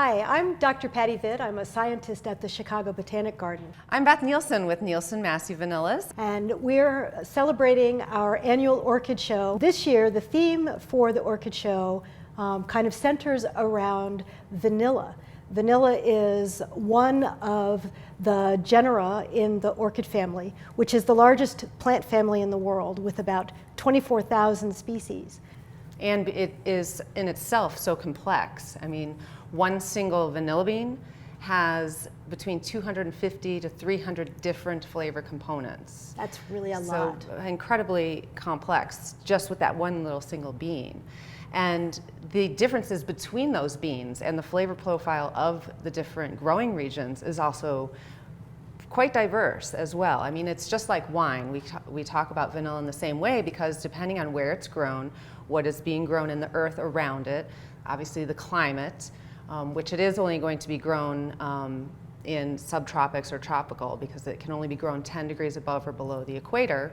Hi, I'm Dr. Pati Vitt. I'm a scientist at the Chicago Botanic Garden. I'm Beth Nielsen with Nielsen-Massey Vanillas. And we're celebrating our annual orchid show. This year, the theme for the orchid show kind of centers around vanilla. Vanilla is one of the genera in the orchid family, which is the largest plant family in the world with about 24,000 species. And it is in itself so complex. I mean, one single vanilla bean has between 250 to 300 different flavor components. That's really a lot. So incredibly complex just with that one little single bean. And the differences between those beans and the flavor profile of the different growing regions is also quite diverse as well. I mean, it's just like wine. We talk about vanilla in the same way because depending on where it's grown, what is being grown in the earth around it, obviously the climate, which it is only going to be grown in subtropics or tropical because it can only be grown 10 degrees above or below the equator.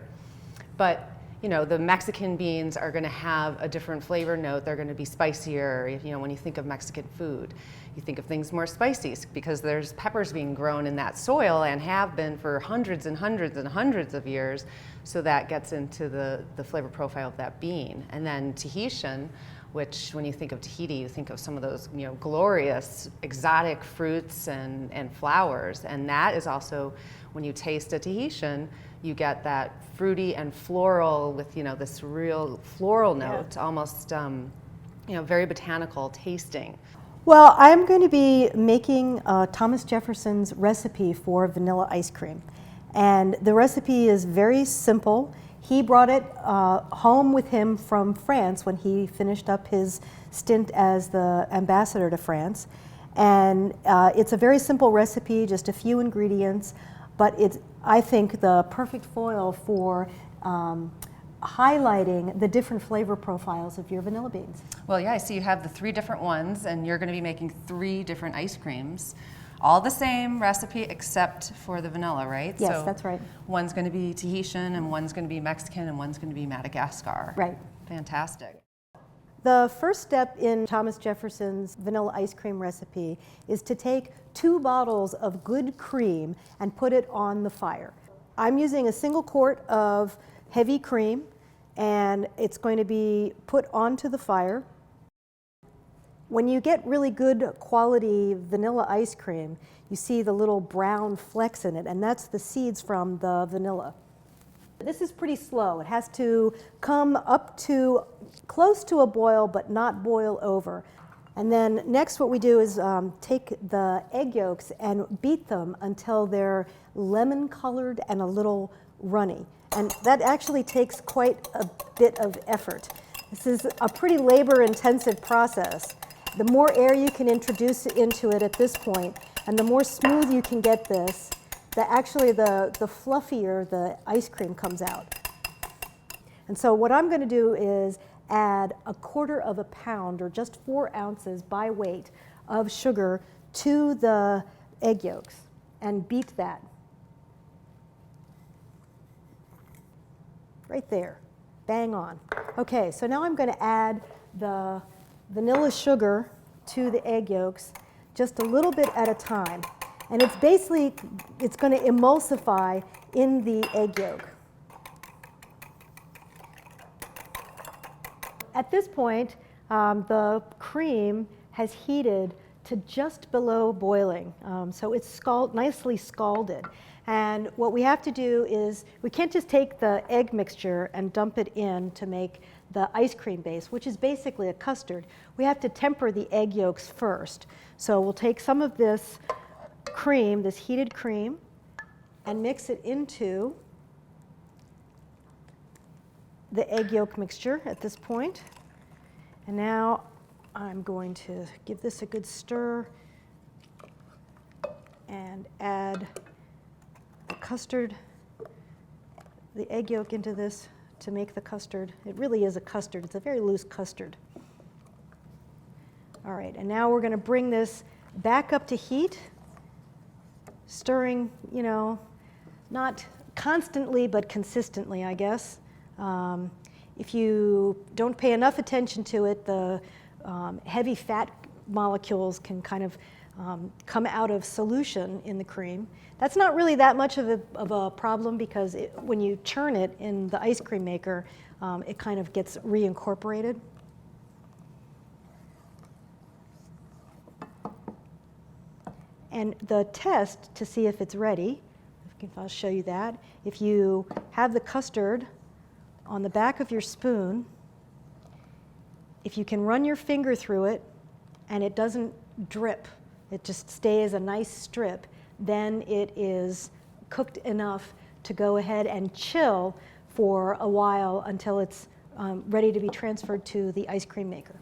But you know, the Mexican beans are going to have a different flavor note. They're going to be spicier. You know, when you think of Mexican food, you think of things more spicy because there's peppers being grown in that soil and have been for hundreds and hundreds and hundreds of years. So that gets into the flavor profile of that bean. And then Tahitian, which when you think of Tahiti, you think of some of those, you know, glorious exotic fruits and flowers. And that is also, when you taste a Tahitian, you get that fruity and floral with, you know, this real floral note, almost, you know, very botanical tasting. Well, I'm going to be making Thomas Jefferson's recipe for vanilla ice cream. And the recipe is very simple. He brought it home with him from France when he finished up his stint as the ambassador to France. And it's a very simple recipe, just a few ingredients, but it's, I think, the perfect foil for highlighting the different flavor profiles of your vanilla beans. Well, yeah, I see you have the 3 different ones, and you're going to be making 3 different ice creams. All the same recipe except for the vanilla, right? Yes, so that's right. One's going to be Tahitian, and one's going to be Mexican, and one's going to be Madagascar. Right. Fantastic. The first step in Thomas Jefferson's vanilla ice cream recipe is to take 2 bottles of good cream and put it on the fire. I'm using a single quart of heavy cream, and it's going to be put onto the fire. When you get really good quality vanilla ice cream, you see the little brown flecks in it, and that's the seeds from the vanilla. This is pretty slow. It has to come up to close to a boil, but not boil over. And then next what we do is take the egg yolks and beat them until they're lemon colored and a little runny. And that actually takes quite a bit of effort. This is a pretty labor-intensive process. The more air you can introduce into it at this point, and the more smooth you can get this, the fluffier the ice cream comes out. And so what I'm going to do is add 1/4 pound, or just 4 ounces by weight, of sugar to the egg yolks and beat that. Right there, bang on. Okay, so now I'm going to add the vanilla sugar to the egg yolks just a little bit at a time. And it's basically, it's going to emulsify in the egg yolk. At this point, the cream has heated to just below boiling. So it's nicely scalded. And what we have to do is, we can't just take the egg mixture and dump it in to make the ice cream base, which is basically a custard. We have to temper the egg yolks first. So we'll take some of this cream, this heated cream, and mix it into the egg yolk mixture at this point. And now I'm going to give this a good stir and add the custard, the egg yolk into this to make the custard. It really is a custard. It's a very loose custard. All right, and now we're going to bring this back up to heat, stirring, you know, not constantly but consistently, I guess. If you don't pay enough attention to it, the heavy fat molecules can kind of come out of solution in the cream. That's not really that much of a problem because when you churn it in the ice cream maker, it kind of gets reincorporated. And the test to see if it's ready, I'll show you that. If you have the custard on the back of your spoon, if you can run your finger through it and it doesn't drip, it just stays a nice strip, then it is cooked enough to go ahead and chill for a while until it's ready to be transferred to the ice cream maker.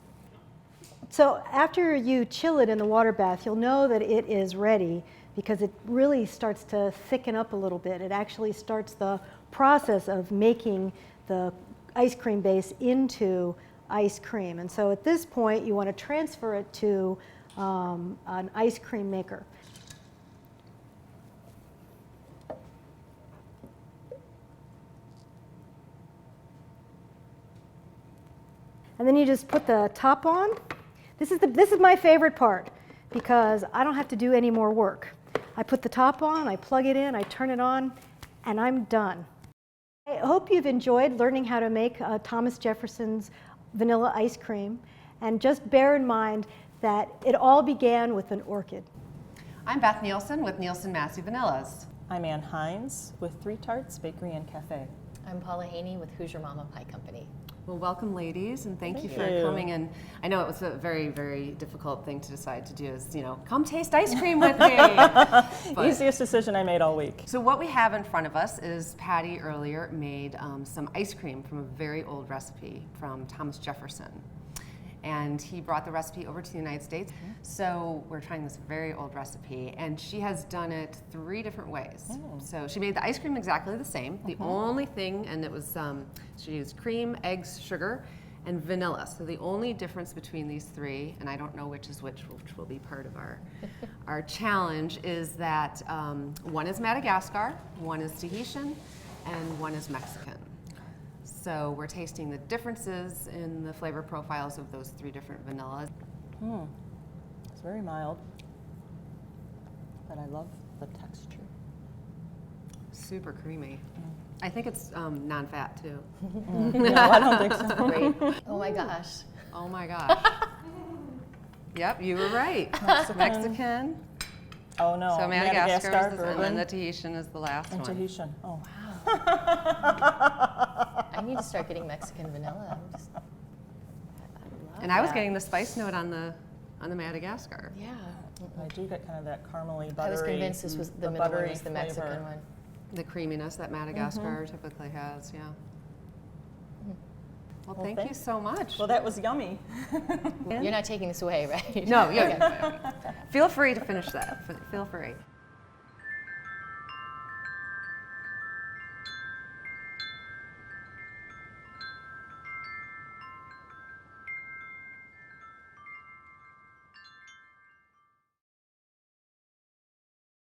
So after you chill it in the water bath, you'll know that it is ready because it really starts to thicken up a little bit. It actually starts the process of making the ice cream base into ice cream. And so at this point, you want to transfer it to an ice cream maker. And then you just put the top on. This is my favorite part because I don't have to do any more work. I put the top on, I plug it in, I turn it on, and I'm done. I hope you've enjoyed learning how to make Thomas Jefferson's vanilla ice cream. And just bear in mind that it all began with an orchid. I'm Beth Nielsen with Nielsen-Massey Vanillas. I'm Heinz with 3 Tarts Bakery and Cafe. I'm Paula Haney with Hoosier Mama Pie Company. Well, welcome, ladies, and thank you for coming. And I know it was a very, very difficult thing to decide to do is, come taste ice cream with me. Easiest decision I made all week. So what we have in front of us is Patti earlier made some ice cream from a very old recipe from Thomas Jefferson. And he brought the recipe over to the United States. So we're trying this very old recipe, and she has done it 3 different ways. So she made the ice cream exactly the same. The only thing, and it was, she used cream, eggs, sugar, and vanilla. So the only difference between these 3, and I don't know which is which will be part of our challenge, is that one is Madagascar, one is Tahitian, and one is Mexican. So we're tasting the differences in the flavor profiles of those 3 different vanillas. It's very mild, but I love the texture. Super creamy. I think it's non-fat too. No, I don't think so. Great. Oh my gosh. Oh my gosh. Yep, you were right. Mexican. Oh no. So Madagascar is bourbon. and then the Tahitian is the last And one. Tahitian. Oh. I need to start getting Mexican vanilla. And I was getting the spice note on the Madagascar. Yeah. I do get kind of that caramely, buttery. I was convinced this was the middle one was the Mexican flavor. one. The creaminess that Madagascar typically has, yeah. Well, thank you so much. Well, that was yummy. You're not taking this away, right? No, yeah. Feel free to finish that. Feel free.